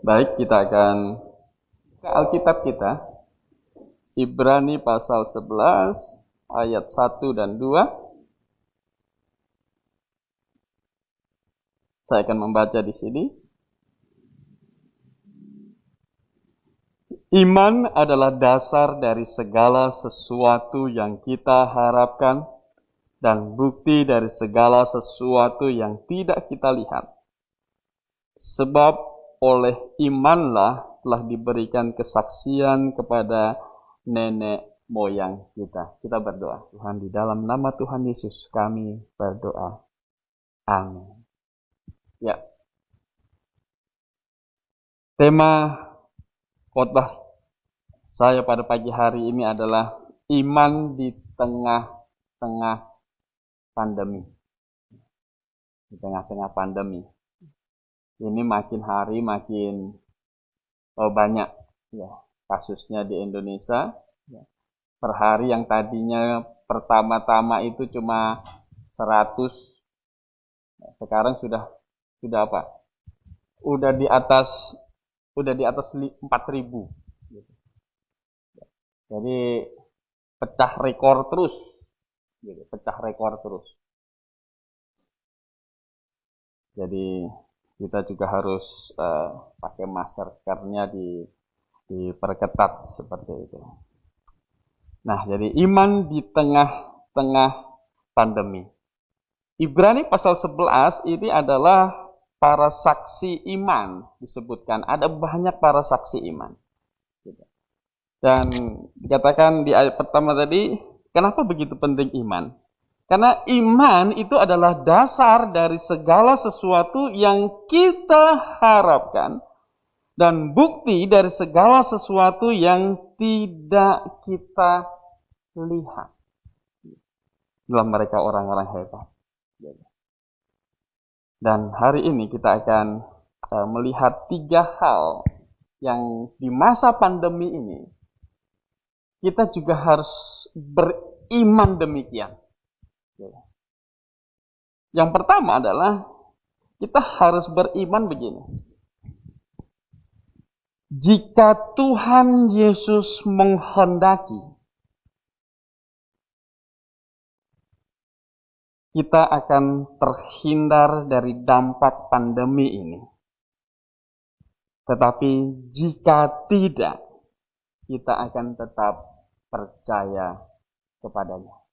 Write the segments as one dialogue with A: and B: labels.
A: Baik, kita akan ke Alkitab kita. Ibrani pasal 11 ayat 1 dan 2. Saya akan membaca di sini. Iman adalah dasar dari segala sesuatu yang kita harapkan dan bukti dari segala sesuatu yang tidak kita lihat. Sebab oleh imanlah telah diberikan kesaksian kepada nenek moyang kita. Kita berdoa. Tuhan, di dalam nama Tuhan Yesus kami berdoa. Amin. Ya. Tema khotbah saya pada pagi hari ini adalah iman di tengah-tengah pandemi. Di tengah-tengah pandemi. Ini makin hari makin banyak ya kasusnya di Indonesia. Ya. Per hari yang tadinya pertama-tama itu cuma 100, sekarang sudah apa? Udah di atas 4.000. Gitu. Jadi pecah rekor terus. Gitu, pecah rekor terus. Jadi kita juga harus pakai maskernya diperketat seperti itu. Nah, jadi iman di tengah-tengah pandemi. Ibrani pasal 11 ini adalah para saksi iman disebutkan. Ada banyak para saksi iman. Dan dikatakan di ayat pertama tadi, kenapa begitu penting iman? Karena iman itu adalah dasar dari segala sesuatu yang kita harapkan dan bukti dari segala sesuatu yang tidak kita lihat. Dalam mereka orang-orang hebat. Dan hari ini kita akan melihat 3 hal yang di masa pandemi ini kita juga harus beriman demikian. Yang pertama adalah kita harus beriman begini. Jika Tuhan Yesus menghendaki, kita akan terhindar dari dampak pandemi ini. Tetapi jika tidak, kita akan tetap percaya kepadanya.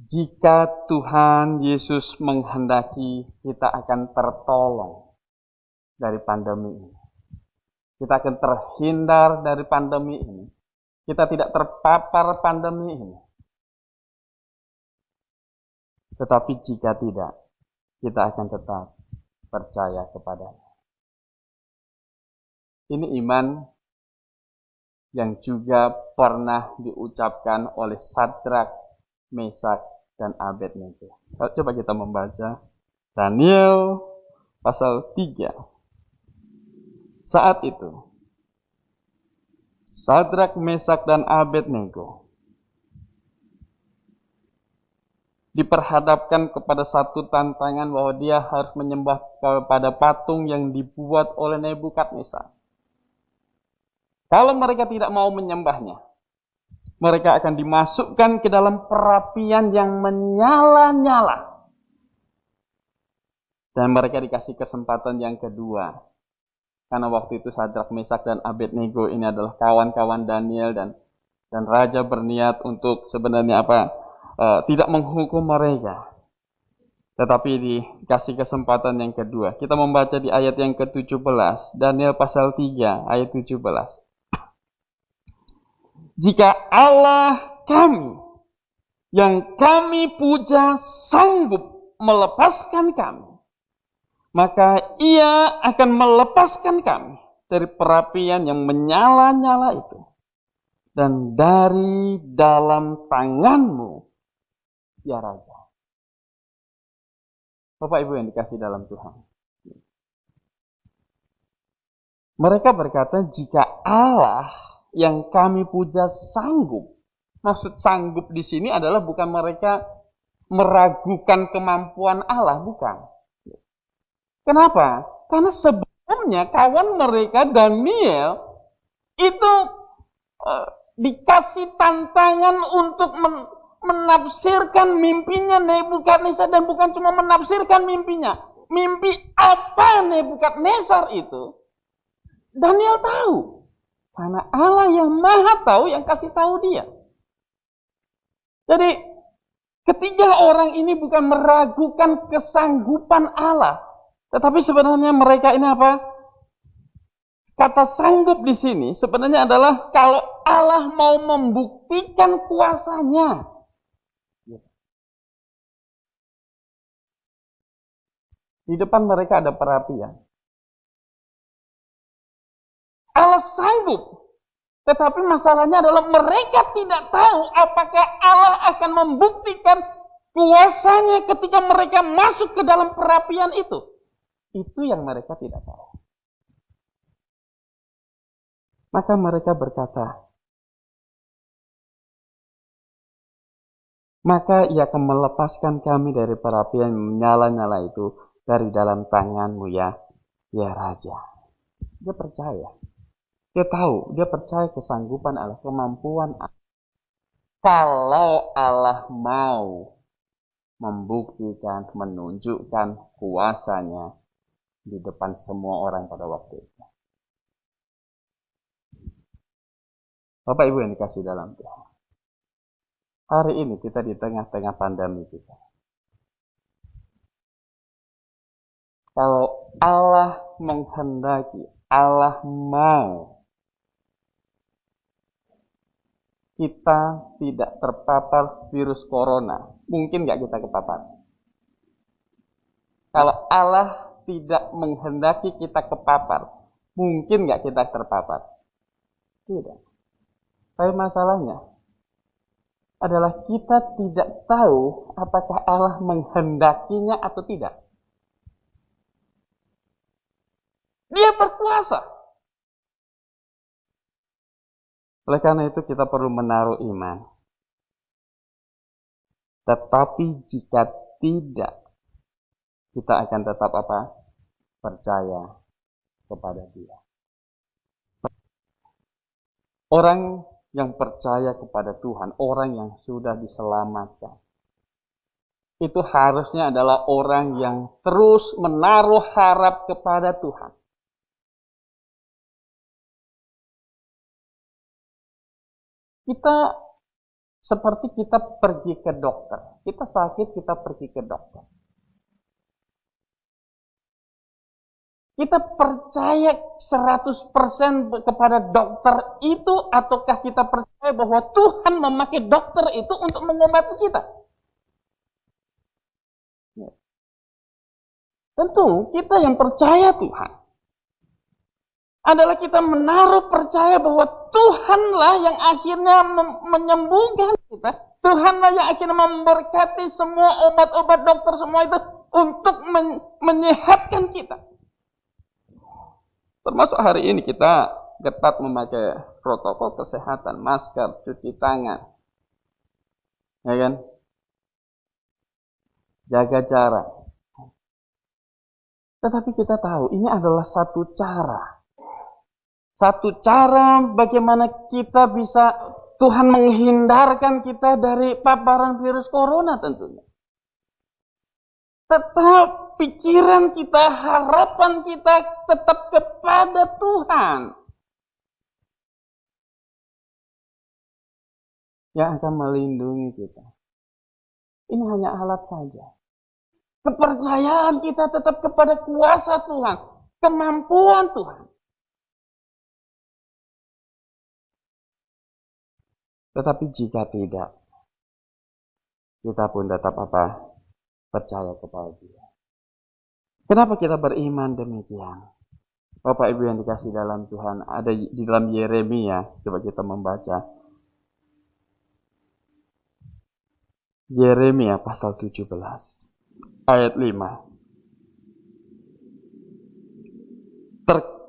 A: Jika Tuhan Yesus menghendaki, kita akan tertolong dari pandemi ini. Kita akan terhindar dari pandemi ini. Kita tidak terpapar pandemi ini. Tetapi jika tidak, kita akan tetap percaya kepadanya. Ini iman yang juga pernah diucapkan oleh Sadrak, Mesak, dan Abednego. Coba kita membaca Daniel pasal 3. Saat itu, Sadrak, Mesak, dan Abednego diperhadapkan kepada satu tantangan bahwa dia harus menyembah kepada patung yang dibuat oleh Nebukadnezar. Kalau mereka tidak mau menyembahnya, mereka akan dimasukkan ke dalam perapian yang menyala-nyala. Dan mereka dikasih kesempatan yang kedua. Karena waktu itu Sadrak, Mesak, dan Abednego ini adalah kawan-kawan Daniel dan raja berniat untuk sebenarnya tidak menghukum mereka. Tetapi dikasih kesempatan yang kedua. Kita membaca di ayat yang ke-17. Daniel pasal 3 ayat 17. Jika Allah kami yang kami puja sanggup melepaskan kami, maka Ia akan melepaskan kami dari perapian yang menyala-nyala itu. Dan dari dalam tanganmu, ya Raja. Bapak Ibu yang dikasih dalam Tuhan. Mereka berkata, jika Allah yang kami puja sanggup. Maksud sanggup di sini adalah bukan mereka meragukan kemampuan Allah, bukan. Kenapa? Karena sebelumnya kawan mereka Daniel itu dikasih tantangan untuk menafsirkan mimpinya Nebukadnezar, dan bukan cuma menafsirkan mimpinya. Mimpi apa Nebukadnezar itu Daniel tahu. Karena Allah yang Maha Tahu yang kasih tahu dia. Jadi ketiga orang ini bukan meragukan kesanggupan Allah, tetapi sebenarnya mereka ini apa? Kata sanggup di sini sebenarnya adalah kalau Allah mau membuktikan kuasanya. Di depan mereka ada perapian. Allah sanggup. Tetapi masalahnya adalah mereka tidak tahu apakah Allah akan membuktikan kuasanya ketika mereka masuk ke dalam perapian itu. Itu yang mereka tidak tahu. Maka mereka berkata, maka ia akan melepaskan kami dari perapian yang menyala-nyala itu dari dalam tanganmu ya Raja. Dia percaya. Dia tahu, dia percaya kesanggupan Allah, kemampuan Allah. Kalau Allah mau membuktikan, menunjukkan kuasanya di depan semua orang pada waktu itu. Bapak Ibu yang dikasih dalam Tuhan. Hari ini kita di tengah-tengah pandemi kita. Kalau Allah menghendaki, Allah mau kita tidak terpapar virus corona, mungkin nggak kita kepapar? Kalau Allah tidak menghendaki kita kepapar, mungkin nggak kita terpapar? Tidak. Tapi masalahnya adalah kita tidak tahu apakah Allah menghendakinya atau tidak. Dia berkuasa. Oleh karena itu kita perlu menaruh iman. Tetapi jika tidak, kita akan tetap apa? Percaya kepada Dia. Orang yang percaya kepada Tuhan, orang yang sudah diselamatkan, itu harusnya adalah orang yang terus menaruh harap kepada Tuhan. Kita seperti kita pergi ke dokter. Kita sakit, kita pergi ke dokter. Kita percaya 100% kepada dokter itu, ataukah kita percaya bahwa Tuhan memakai dokter itu untuk mengobati kita? Tentu kita yang percaya Tuhan adalah kita menaruh percaya bahwa Tuhanlah yang akhirnya menyembuhkan kita. Tuhanlah yang akhirnya memberkati semua obat-obat dokter semua itu untuk menyehatkan kita. Termasuk hari ini kita ketat memakai protokol kesehatan, masker, cuci tangan. Ya kan? Jaga jarak. Tetapi kita tahu ini adalah satu cara. Satu cara bagaimana kita bisa, Tuhan menghindarkan kita dari paparan virus corona tentunya. Tetap pikiran kita, harapan kita tetap kepada Tuhan. Yang akan melindungi kita. Ini hanya alat saja. Kepercayaan kita tetap kepada kuasa Tuhan. Kemampuan Tuhan. Tetapi jika tidak, kita pun tetap apa? Percaya kepada Dia. Kenapa kita beriman demikian? Bapak Ibu yang dikasih dalam Tuhan, ada di dalam Yeremia, coba kita membaca. Yeremia pasal 17, ayat 5.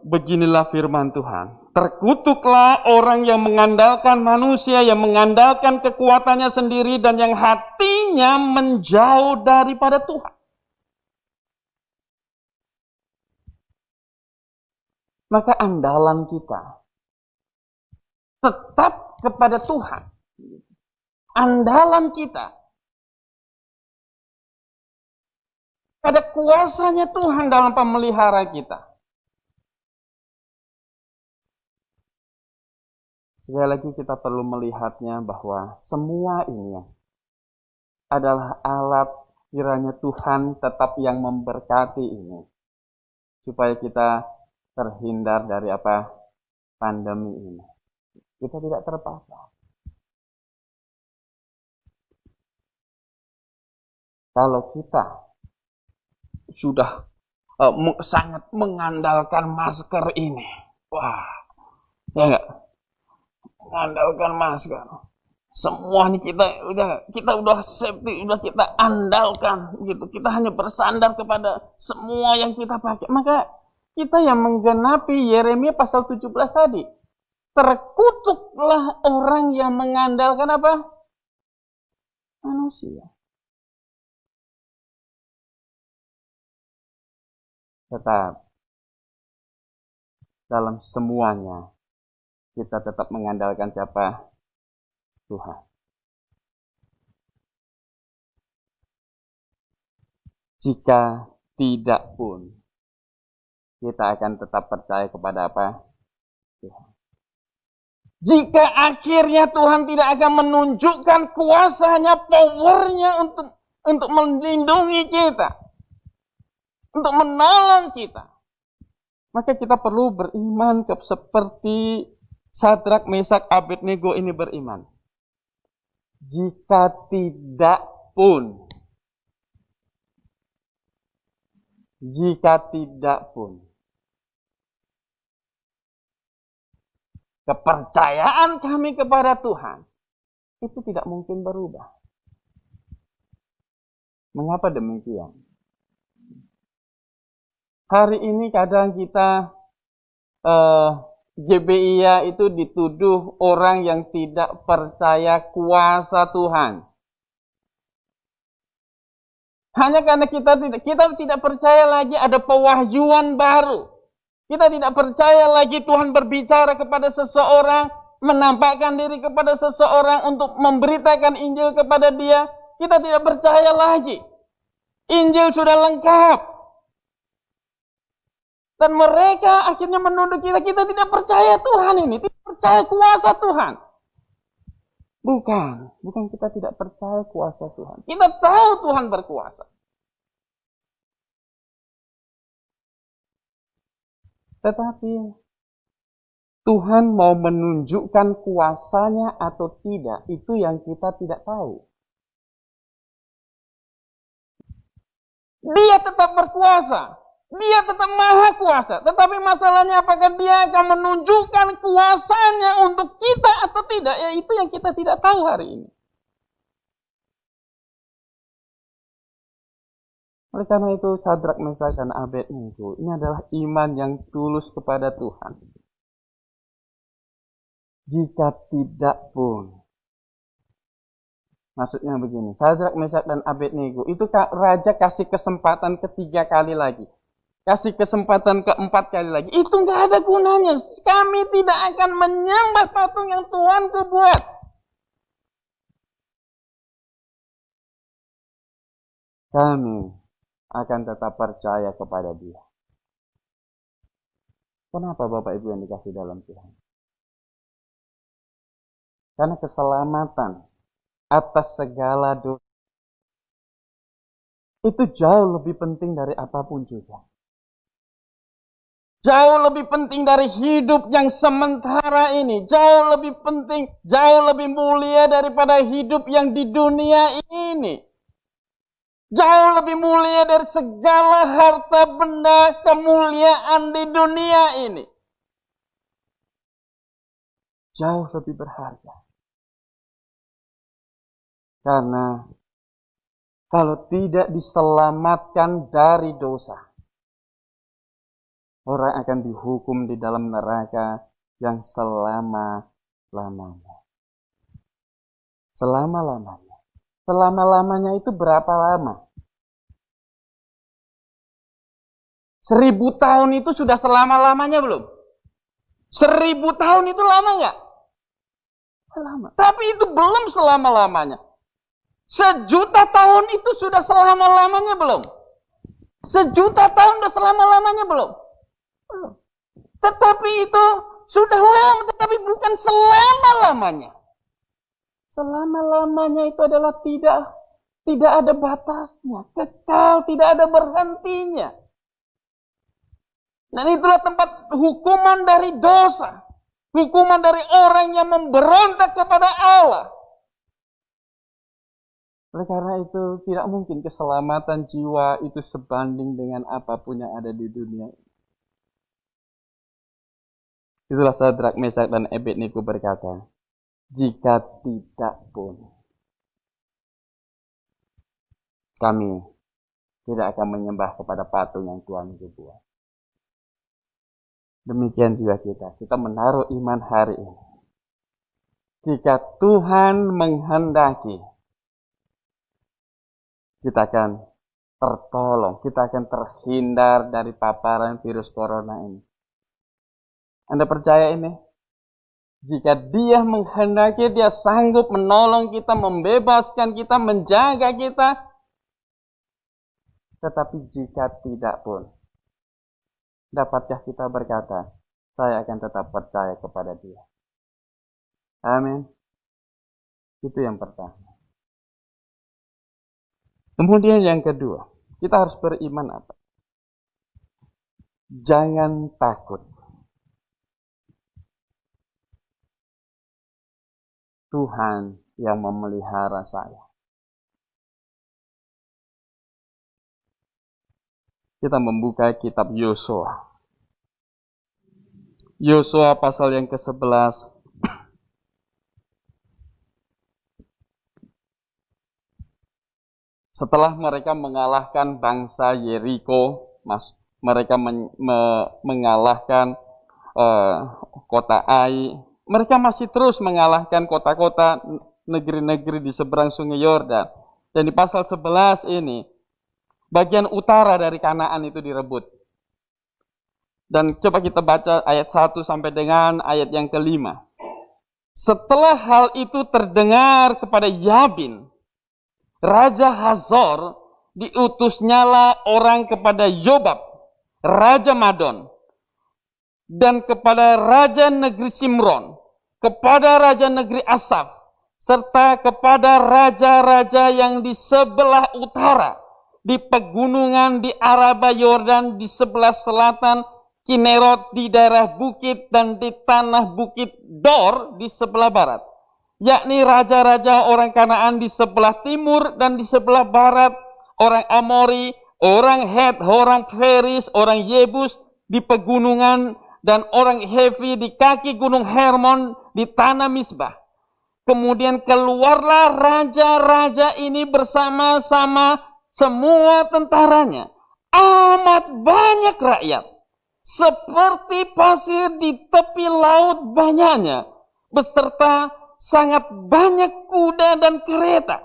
A: Beginilah firman Tuhan. Terkutuklah orang yang mengandalkan manusia, yang mengandalkan kekuatannya sendiri, dan yang hatinya menjauh daripada Tuhan. maka andalan kita tetap kepada Tuhan. Andalan kita pada kuasanya Tuhan dalam memelihara kita. Sekali lagi kita perlu melihatnya bahwa semua ini adalah alat kiranya Tuhan tetap yang memberkati ini. Supaya kita terhindar dari pandemi ini. Kita tidak terpaksa. Kalau kita sudah sangat mengandalkan masker ini, wah, ya enggak? Mengandalkan masker. Semuanya kita udah safety, udah kita andalkan gitu. Kita hanya bersandar kepada semua yang kita pakai. Maka kita yang menggenapi Yeremia pasal 17 tadi. Terkutuklah orang yang mengandalkan manusia. Tetap dalam semuanya kita tetap mengandalkan siapa? Tuhan. Jika tidak pun kita akan tetap percaya kepada Tuhan. Jika akhirnya Tuhan tidak akan menunjukkan kuasanya, powernya untuk melindungi kita, untuk menolong kita, maka kita perlu beriman seperti Sadrak, Mesak, Abednego ini beriman. Jika tidak pun kepercayaan kami kepada Tuhan itu tidak mungkin berubah. Mengapa demikian? Hari ini kadang kita GBIA itu dituduh orang yang tidak percaya kuasa Tuhan. Hanya karena kita tidak percaya lagi ada pewahyuan baru. Kita tidak percaya lagi Tuhan berbicara kepada seseorang, menampakkan diri kepada seseorang untuk memberitakan Injil kepada dia. Kita tidak percaya lagi. Injil sudah lengkap. Dan mereka akhirnya menuduh kita tidak percaya Tuhan ini, tidak percaya kuasa Tuhan. Bukan kita tidak percaya kuasa Tuhan. Kita tahu Tuhan berkuasa. Tetapi Tuhan mau menunjukkan kuasanya atau tidak, itu yang kita tidak tahu. Dia tetap berkuasa. Dia tetap maha kuasa. Tetapi masalahnya apakah dia akan menunjukkan kuasanya untuk kita atau tidak? Ya itu yang kita tidak tahu hari ini. Oleh karena itu Sadrak, Mesak, dan Abednego ini adalah iman yang tulus kepada Tuhan. Jika tidak pun. Maksudnya begini. Sadrak, Mesak, dan Abednego itu raja kasih kesempatan ketiga kali lagi. Kasih kesempatan keempat kali lagi. Itu nggak ada gunanya. Kami tidak akan menyembah patung yang Tuhan buat. Kami akan tetap percaya kepada Dia. Kenapa Bapak Ibu yang dikasih dalam Tuhan? Karena keselamatan atas segala dosa itu jauh lebih penting dari apapun juga. Jauh lebih penting dari hidup yang sementara ini. Jauh lebih penting, jauh lebih mulia daripada hidup yang di dunia ini. Jauh lebih mulia dari segala harta benda kemuliaan di dunia ini. Jauh lebih berharga. Karena kalau tidak diselamatkan dari dosa, orang akan dihukum di dalam neraka yang selama-lamanya. Selama-lamanya. Selama-lamanya itu berapa lama? 1000 tahun itu sudah selama-lamanya belum? 1000 tahun itu lama nggak? Lama. Tapi itu belum selama-lamanya. 1.000.000 tahun itu sudah selama-lamanya belum? 1.000.000 tahun sudah selama-lamanya belum? Belum. Tetapi itu sudah lama, tetapi bukan selama-lamanya. Selama-lamanya itu adalah tidak ada batasnya, kekal, tidak ada berhentinya. Dan itulah tempat hukuman dari dosa. Hukuman dari orang yang memberontak kepada Allah. Oleh karena itu, tidak mungkin keselamatan jiwa itu sebanding dengan apapun yang ada di dunia ini. Itulah Sadrak, Mesak, dan Abednego berkata, jika tidak pun, kami tidak akan menyembah kepada patung yang Tuhan itu buat. Demikian juga kita menaruh iman hari ini. Jika Tuhan menghendaki, kita akan tertolong, kita akan terhindar dari paparan virus corona ini. Anda percaya ini? Jika Dia menghendaki, Dia sanggup menolong kita, membebaskan kita, menjaga kita. Tetapi jika tidak pun, dapatkah kita berkata, saya akan tetap percaya kepada Dia? Amin. Itu yang pertama. Kemudian yang kedua, kita harus beriman apa? Jangan takut. Tuhan yang memelihara saya. Kita membuka kitab Yosua. Yosua pasal yang ke-11. Setelah mereka mengalahkan bangsa Yeriko, mereka mengalahkan kota Ai, mereka masih terus mengalahkan kota-kota, negeri-negeri di seberang sungai Yordan. Dan di pasal 11 ini, bagian utara dari Kanaan itu direbut. Dan coba kita baca ayat 1 sampai dengan ayat yang ke-5. Setelah hal itu terdengar kepada Yabin, Raja Hazor, diutusnyalah orang kepada Yobab, Raja Madon, dan kepada Raja Negeri Simron, kepada Raja Negeri Asaf, serta kepada raja-raja yang di sebelah utara, di pegunungan di Araba Yordan, di sebelah selatan, Kinerot di daerah bukit, dan di tanah bukit Dor di sebelah barat. Yakni raja-raja orang Kanaan di sebelah timur dan di sebelah barat, orang Amori, orang Het, orang Feris, orang Yebus di pegunungan, dan orang Hevi di kaki gunung Hermon di tanah Misbah. Kemudian keluarlah raja-raja ini bersama-sama semua tentaranya. Amat banyak rakyat, seperti pasir di tepi laut banyaknya, beserta sangat banyak kuda dan kereta.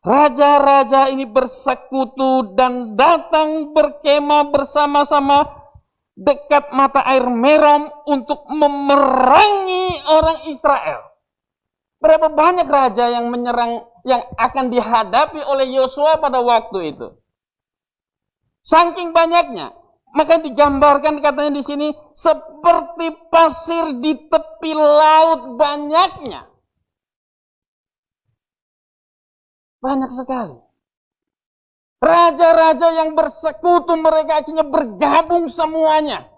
A: Raja-raja ini bersekutu dan datang berkemah bersama-sama dekat mata air Merom untuk memerangi orang Israel. Berapa banyak raja yang menyerang, yang akan dihadapi oleh Yosua pada waktu itu? Saking banyaknya, maka digambarkan katanya di sini seperti pasir di tepi laut banyaknya. Banyak sekali. Raja-raja yang bersekutu, mereka akhirnya bergabung semuanya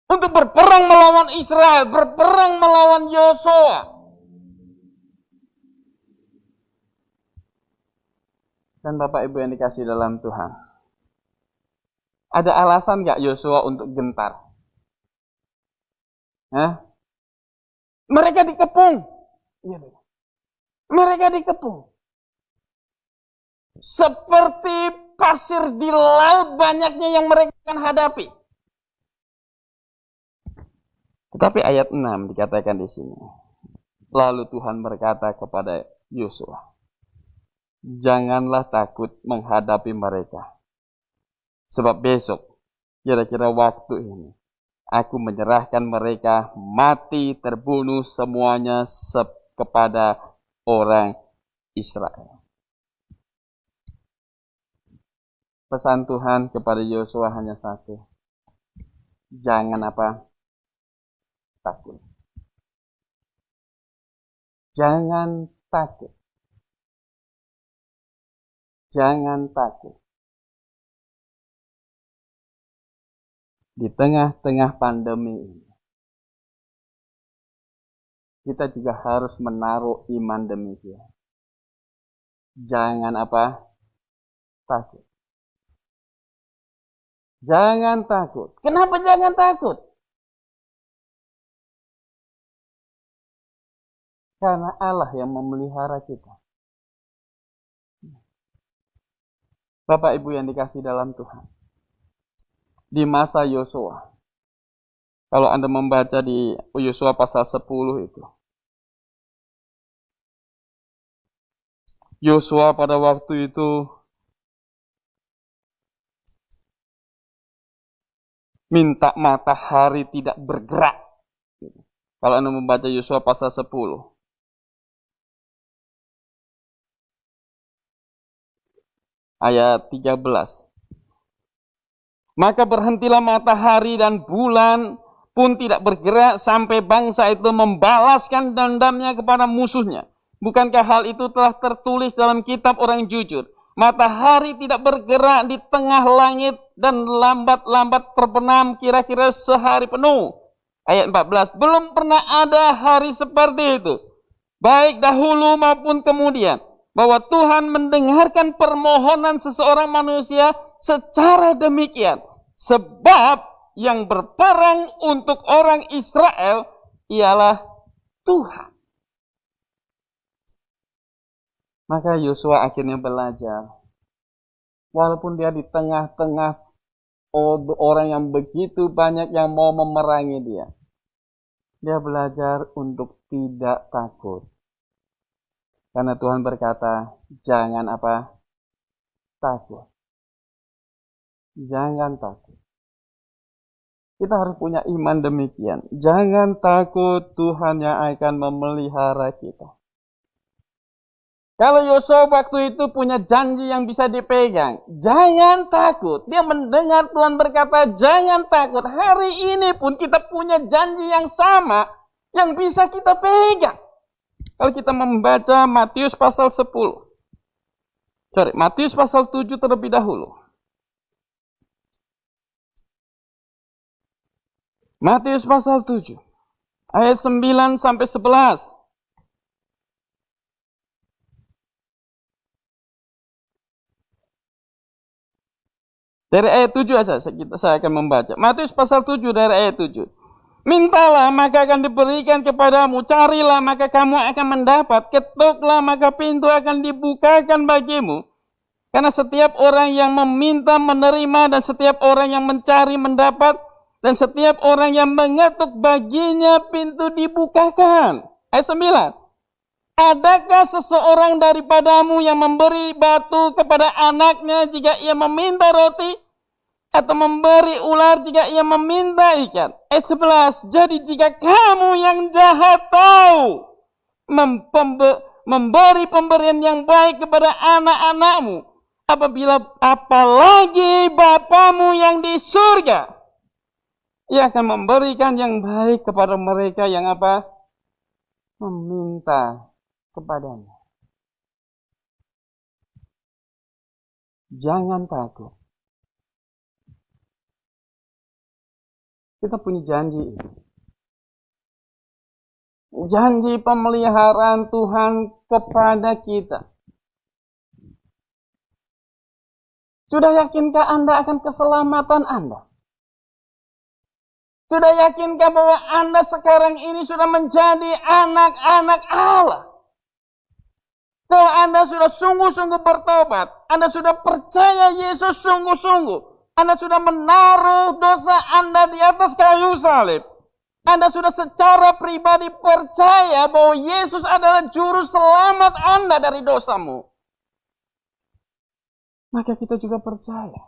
A: untuk berperang melawan Israel, berperang melawan Yosua. Dan Bapak Ibu yang dikasihi dalam Tuhan, ada alasan nggak Yosua untuk gentar? Mereka dikepung. Mereka dikepung. Seperti pasir di laut banyaknya yang mereka akan hadapi. Tetapi ayat 6 dikatakan di sini. Lalu Tuhan berkata kepada Yosua, janganlah takut menghadapi mereka. Sebab besok, kira-kira waktu ini, Aku menyerahkan mereka mati terbunuh semuanya kepada orang Israel. Pesan Tuhan kepada Yosua hanya satu. Jangan takut. Jangan takut. Jangan takut. Di tengah-tengah pandemi ini, kita juga harus menaruh iman demikian. Jangan takut. Jangan takut. Kenapa jangan takut? Karena Allah yang memelihara kita. Bapak Ibu yang dikasih dalam Tuhan. Di masa Yosua. Kalau Anda membaca di Yosua pasal 10 itu. Yosua pada waktu itu minta matahari tidak bergerak. Kalau Anda membaca Yosua pasal 10. Ayat 13. Maka berhentilah matahari dan bulan pun tidak bergerak sampai bangsa itu membalaskan dendamnya kepada musuhnya. Bukankah hal itu telah tertulis dalam kitab orang jujur? Matahari tidak bergerak di tengah langit dan lambat-lambat terbenam kira-kira sehari penuh. Ayat 14. Belum pernah ada hari seperti itu. Baik dahulu maupun kemudian. Bahwa Tuhan mendengarkan permohonan seseorang manusia secara demikian. Sebab yang berperang untuk orang Israel ialah Tuhan. Maka Yosua akhirnya belajar. Walaupun dia di tengah-tengah orang yang begitu banyak yang mau memerangi dia. Dia belajar untuk tidak takut. Karena Tuhan berkata, jangan takut. Jangan takut. Kita harus punya iman demikian. Jangan takut, Tuhan yang akan memelihara kita. Kalau Yosua waktu itu punya janji yang bisa dipegang, jangan takut. Dia mendengar Tuhan berkata, jangan takut. Hari ini pun kita punya janji yang sama, yang bisa kita pegang. Kalau kita membaca Matius pasal 10. Matius pasal 7 terlebih dahulu. Matius pasal 7. Ayat 9 sampai 11. Dari ayat 7 aja saya akan membaca. Matius pasal 7 dari ayat 7. Mintalah maka akan diberikan kepadamu, carilah maka kamu akan mendapat, ketuklah maka pintu akan dibukakan bagimu. Karena setiap orang yang meminta menerima, dan setiap orang yang mencari mendapat, dan setiap orang yang mengetuk baginya pintu dibukakan. Ayat 9. Adakah seseorang daripadamu yang memberi batu kepada anaknya jika ia meminta roti? Atau memberi ular jika ia meminta ikan? Ayat 11. Jadi jika kamu yang jahat tahu memberi pemberian yang baik kepada anak-anakmu, apalagi Bapamu yang di surga, Ia akan memberikan yang baik kepada mereka yang meminta kepadanya. Jangan takut. Kita punya janji. Janji pemeliharaan Tuhan kepada kita. Sudah yakinkah Anda akan keselamatan Anda? Sudah yakinkah bahwa Anda sekarang ini sudah menjadi anak-anak Allah? Kalau Anda sudah sungguh-sungguh bertobat, Anda sudah percaya Yesus sungguh-sungguh, Anda sudah menaruh dosa Anda di atas kayu salib, Anda sudah secara pribadi percaya bahwa Yesus adalah juru selamat Anda dari dosamu, maka kita juga percaya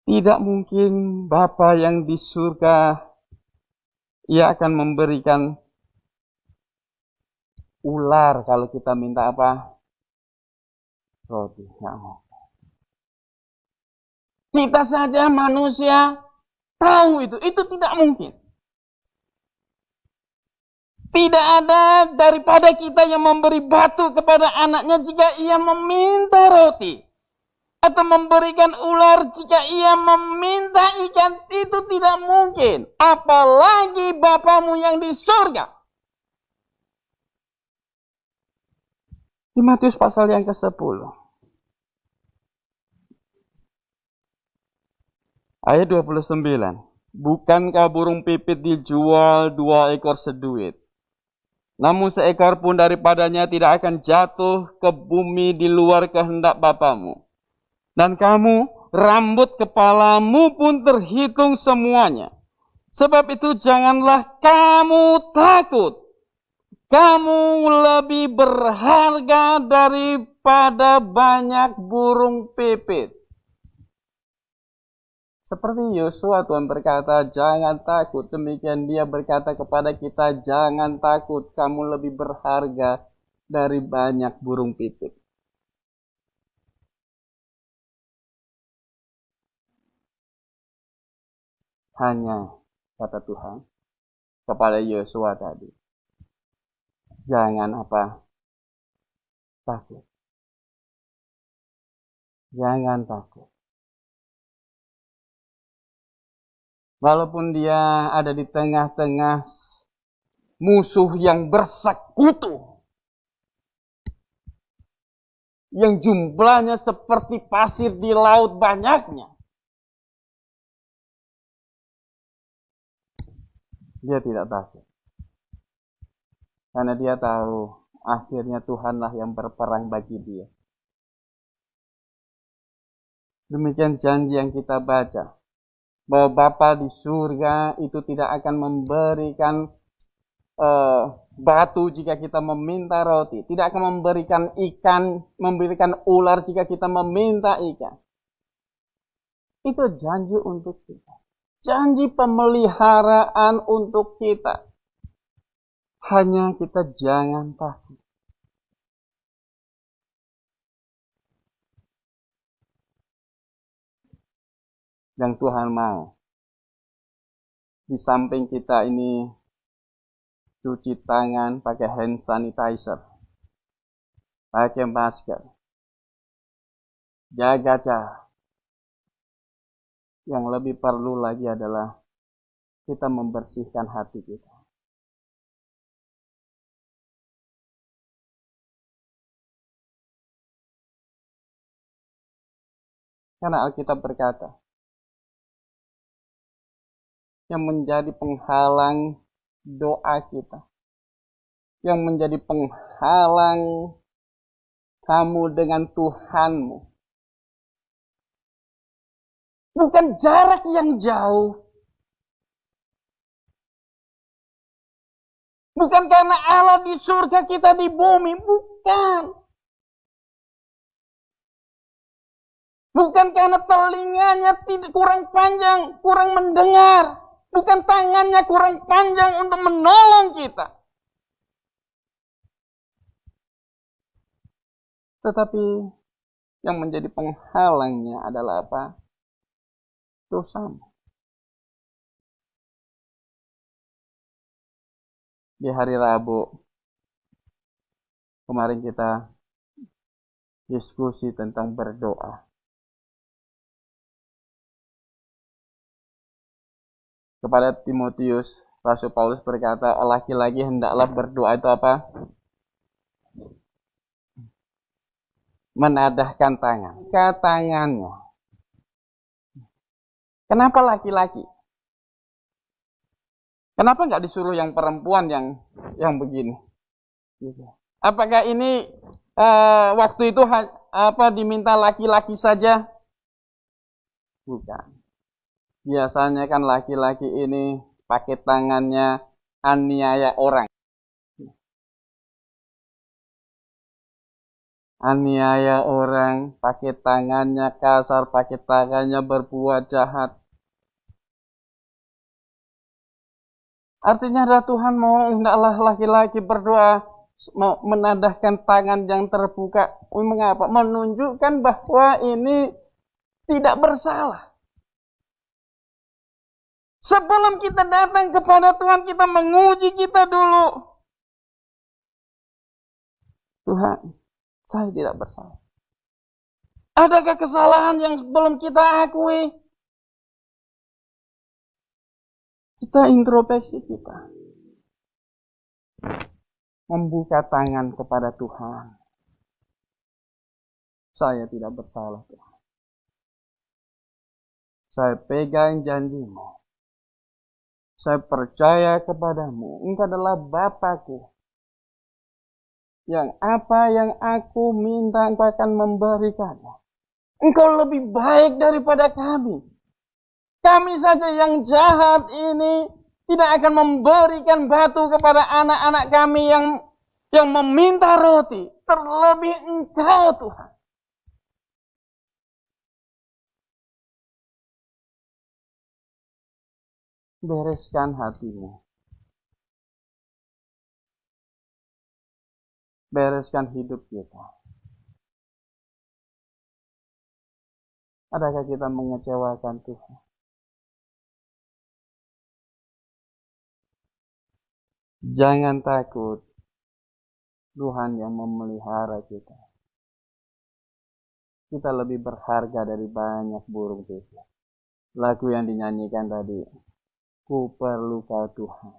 A: Tidak mungkin Bapa yang di surga, Ia akan memberikan ular kalau kita minta apa? Roti. Nggak mau. Kita saja manusia tahu itu. Itu tidak mungkin. Tidak ada daripada kita yang memberi batu kepada anaknya jika ia meminta roti. Atau memberikan ular jika ia meminta ikan. Itu tidak mungkin. Apalagi Bapamu yang di surga. Di Matius pasal yang ke-10. Ayat 29. Bukankah burung pipit dijual 2 ekor seduit? Namun seekor pun daripadanya tidak akan jatuh ke bumi di luar kehendak Bapamu. Dan kamu, rambut kepalamu pun terhitung semuanya. Sebab itu janganlah kamu takut. Kamu lebih berharga daripada banyak burung pipit. Seperti Yosua Tuhan berkata, jangan takut. Demikian Dia berkata kepada kita, jangan takut. Kamu lebih berharga dari banyak burung pipit. Hanya, kata Tuhan, kepada Yosua tadi. Jangan apa? Takut. Jangan takut. Walaupun dia ada di tengah-tengah musuh yang bersekutu. Yang jumlahnya seperti pasir di laut banyaknya. Dia tidak takut. Karena dia tahu akhirnya Tuhanlah yang berperang bagi dia. Demikian janji yang kita baca. Bahwa Bapa di surga itu tidak akan memberikan batu jika kita meminta roti. Tidak akan memberikan ikan, memberikan ular jika kita meminta ikan. Itu janji untuk kita. Janji pemeliharaan untuk kita. Hanya kita jangan takut. Yang Tuhan mau. Di samping kita ini cuci tangan pakai hand sanitizer. Pakai masker. Jaga jarak. Yang lebih perlu lagi adalah kita membersihkan hati kita. Karena Alkitab berkata, yang menjadi penghalang doa kita, yang menjadi penghalang kamu dengan Tuhanmu, bukan jarak yang jauh. Bukan karena Allah di surga kita di bumi. Bukan. Bukan karena telinganya kurang panjang, kurang mendengar. Bukan tangannya kurang panjang untuk menolong kita. Tetapi yang menjadi penghalangnya adalah apa? Dosamu. Di hari Rabu kemarin kita diskusi tentang berdoa. Kepada Timotius, Rasul Paulus berkata, laki-laki hendaklah berdoa itu apa? Menadahkan tangan. Ke tangannya. Kenapa laki-laki? Kenapa nggak disuruh yang perempuan yang begini? Apakah ini waktu itu diminta laki-laki saja? Bukan. Biasanya kan laki-laki ini pakai tangannya aniaya orang. aniaya orang, pakai tangannya kasar, pakai tangannya berbuat jahat. Artinya adalah Tuhan mau hendaklah laki-laki berdoa, mau menadahkan tangan yang terbuka. Mengapa? Menunjukkan bahwa ini tidak bersalah. Sebelum kita datang kepada Tuhan, kita menguji kita dulu. Tuhan, saya tidak bersalah. Adakah kesalahan yang belum kita akui? Kita introspeksi kita. Membuka tangan kepada Tuhan. Saya tidak bersalah, Tuhan. Saya pegang janji-Mu. Saya percaya kepadamu. Engkau adalah Bapakku. Yang apa yang aku minta Engkau akan memberikannya. Engkau lebih baik daripada kami. Kami saja yang jahat ini tidak akan memberikan batu kepada anak-anak kami yang meminta roti. Terlebih Engkau, Tuhan. Bereskan hatimu. Bereskan hidup kita. Adakah kita mengecewakan Tuhan? Jangan takut. Tuhan yang memelihara kita. Kita lebih berharga dari banyak burung pipit. Lagu yang dinyanyikan tadi. Ku perlu Kau Tuhan.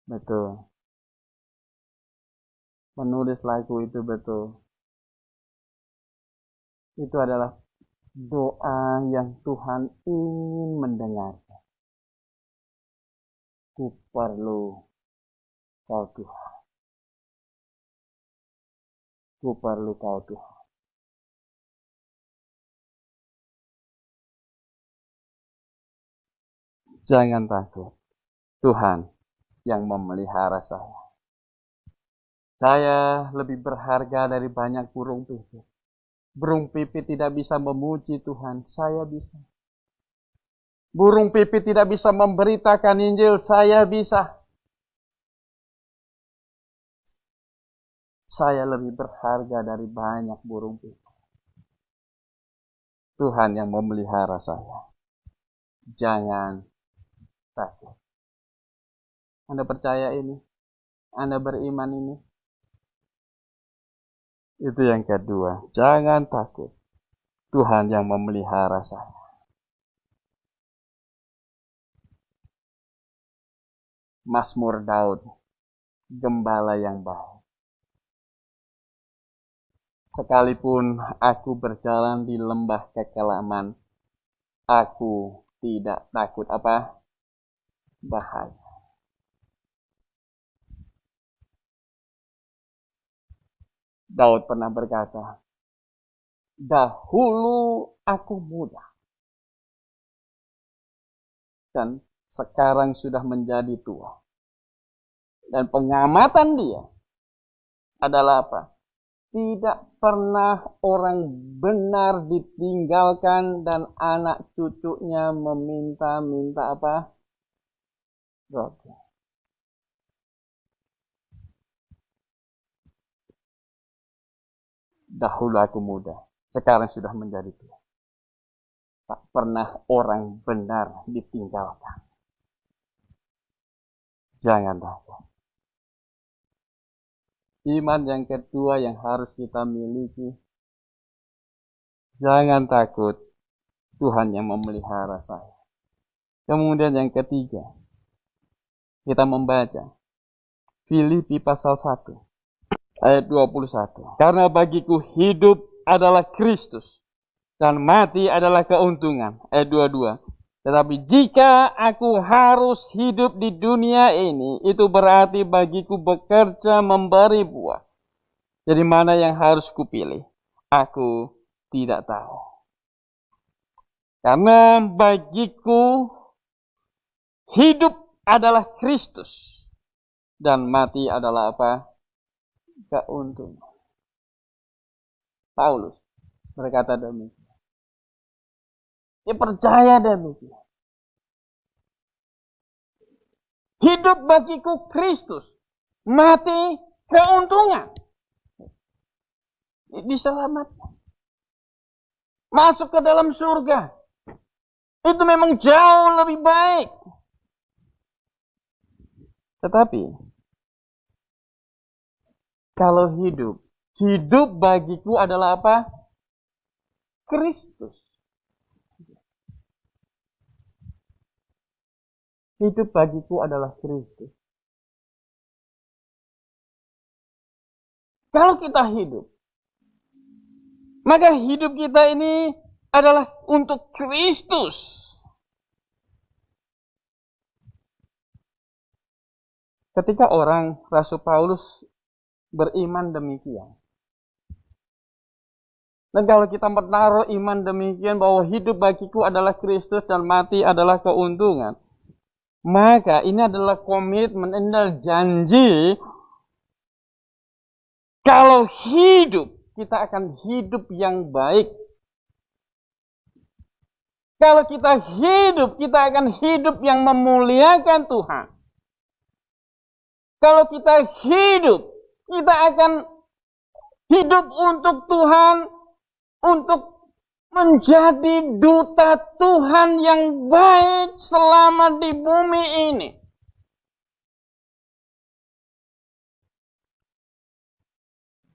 A: Betul. Menulis lagu itu betul. Itu adalah doa yang Tuhan ingin mendengar. Ku perlu Kau Tuhan. Ku perlu Kau Tuhan. Jangan takut. Tuhan yang memelihara saya. Saya lebih berharga dari banyak burung pipit. Burung pipit tidak bisa memuji Tuhan. Saya bisa. Burung pipit tidak bisa memberitakan Injil, saya bisa. Saya lebih berharga dari banyak burung pipit. Tuhan yang memelihara saya. Jangan takut. Anda percaya ini? Anda beriman ini? Itu yang kedua. Jangan takut. Tuhan yang memelihara saya. Mazmur Daud, gembala yang baik. Sekalipun aku berjalan di lembah kekelaman, aku tidak takut apa? Bahaya. Daud pernah berkata, dahulu aku muda, dan sekarang sudah menjadi tua. Dan pengamatan dia adalah apa? Tidak pernah orang benar ditinggalkan dan anak cucunya meminta-minta apa? Roti. Dahulu aku muda, sekarang sudah menjadi tua. Tak pernah orang benar ditinggalkan. Jangan takut. Iman yang kedua yang harus kita miliki. Jangan takut. Tuhan yang memelihara saya. Kemudian yang ketiga. Kita membaca. Filipi pasal 1. Ayat 21. Karena bagiku hidup adalah Kristus. Dan mati adalah keuntungan. Ayat 22. Tetapi jika aku harus hidup di dunia ini, itu berarti bagiku bekerja memberi buah. Jadi mana yang harus kupilih? Aku tidak tahu. Karena bagiku hidup adalah Kristus. Dan mati adalah apa? keuntungan. Paulus berkata demikian. Dia percaya demikian. Hidup bagiku Kristus, mati keuntungan. Diselamatkan. Masuk ke dalam surga. Itu memang jauh lebih baik. Tetapi, kalau hidup bagiku adalah apa? Kristus. Hidup bagiku adalah Kristus. Kalau kita hidup, maka hidup kita ini adalah untuk Kristus. Ketika orang Rasul Paulus beriman demikian. Dan kalau kita menaruh iman demikian bahwa hidup bagiku adalah Kristus dan mati adalah keuntungan. Maka ini adalah komitmen, ini adalah janji. Kalau hidup, kita akan hidup yang baik. Kalau kita hidup, kita akan hidup yang memuliakan Tuhan. Kalau kita hidup, kita akan hidup untuk Tuhan, untuk menjadi duta Tuhan yang baik selama di bumi ini.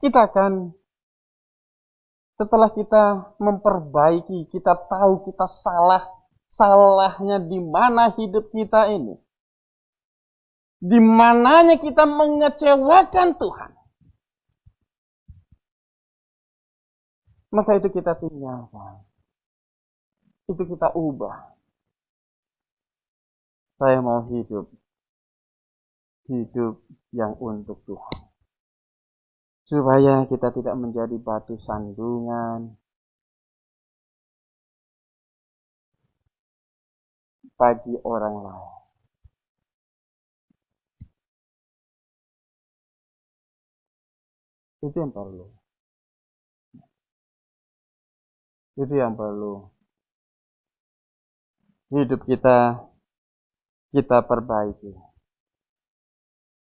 A: Kita akan, setelah kita memperbaiki, kita tahu kita salahnya di mana hidup kita ini. Di mananya kita mengecewakan Tuhan. Maka itu kita tinggalkan. Itu kita ubah. Saya mau hidup yang untuk Tuhan. Supaya kita tidak menjadi batu sandungan bagi orang lain. Itu yang perlu. Itu yang perlu. Hidup kita perbaiki.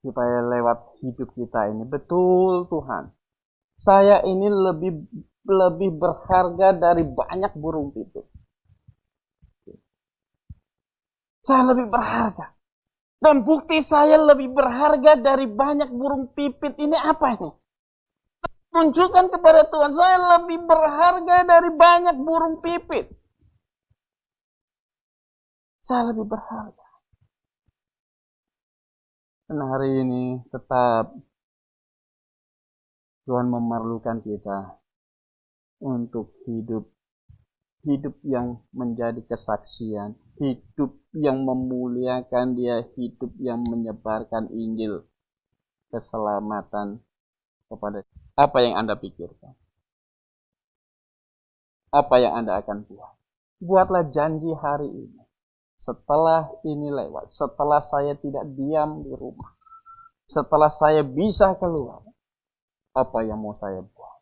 A: Supaya lewat hidup kita ini, betul Tuhan, saya ini lebih berharga dari banyak burung pipit. Saya lebih berharga. Dan bukti saya lebih berharga dari banyak burung pipit ini apa ini? Tunjukkan kepada Tuhan, saya lebih berharga dari banyak burung pipit. Saya lebih berharga. Dan hari ini tetap Tuhan memerlukan kita untuk hidup yang menjadi kesaksian, hidup yang memuliakan Dia, hidup yang menyebarkan Injil keselamatan kepada. Apa yang Anda pikirkan? Apa yang Anda akan buat? Buatlah janji hari ini. Setelah ini lewat, setelah saya tidak diam di rumah, setelah saya bisa keluar, apa yang mau saya buat?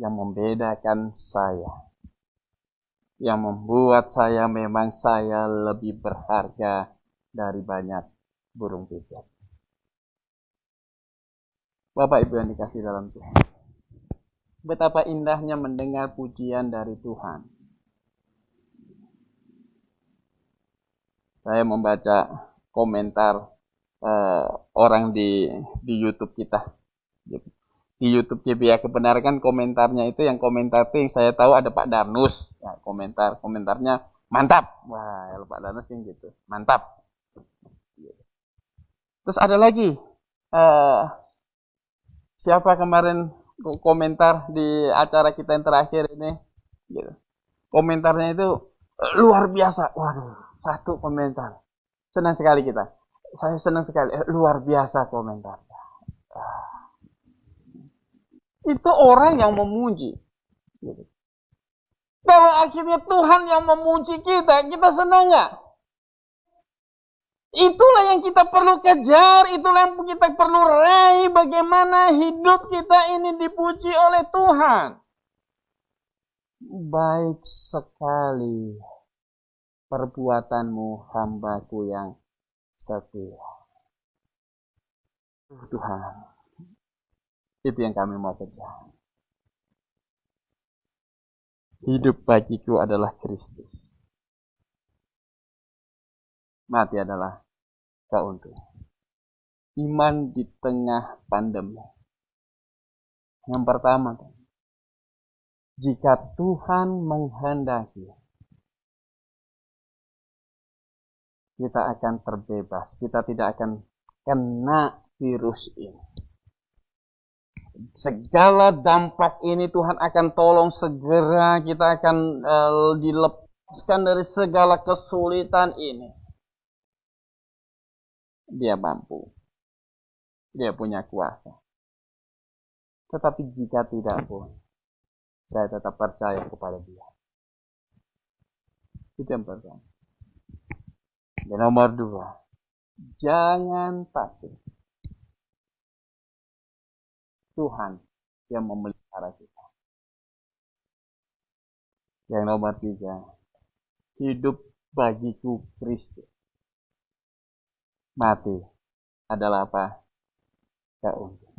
A: Yang membedakan saya, yang membuat saya memang saya lebih berharga dari banyak burung pipit. Bapak Ibu yang dikasihi dalam Tuhan, betapa indahnya mendengar pujian dari Tuhan. Saya membaca komentar orang di YouTube kita. Di YouTube GBA Kebenaran kan komentarnya itu, yang komentar itu yang saya tahu ada Pak Darnus. Ya, komentarnya mantap. Wah, Pak Darnus yang gitu. Mantap. Terus ada lagi. Siapa kemarin komentar di acara kita yang terakhir ini? Gitu. Komentarnya itu luar biasa. Waduh. Satu komentar. Senang sekali kita. Saya senang sekali. Luar biasa komentarnya. Itu orang yang memuji. Gitu. Kalau akhirnya Tuhan yang memuji kita, kita senang nggak? Itulah yang kita perlu kejar, itulah yang kita perlu raih, bagaimana hidup kita ini dipuji oleh Tuhan. Baik sekali perbuatanmu, hambaku yang setia. Tuhan, itu yang kami mau kejar. Hidup bagiku adalah Kristus. Mati adalah keuntungan. Iman di tengah pandemi. Yang pertama, jika Tuhan menghendaki, kita akan terbebas. Kita tidak akan kena virus ini. Segala dampak ini Tuhan akan tolong segera. Kita akan dilepaskan dari segala kesulitan ini. Dia mampu. Dia punya kuasa. Tetapi jika tidak pun, saya tetap percaya kepada Dia. Itu yang pertama. Dan nomor 2, jangan takut. Tuhan yang memelihara kita. Yang nomor 3, hidup bagiku Kristus. Mati adalah apa? Keuntungan.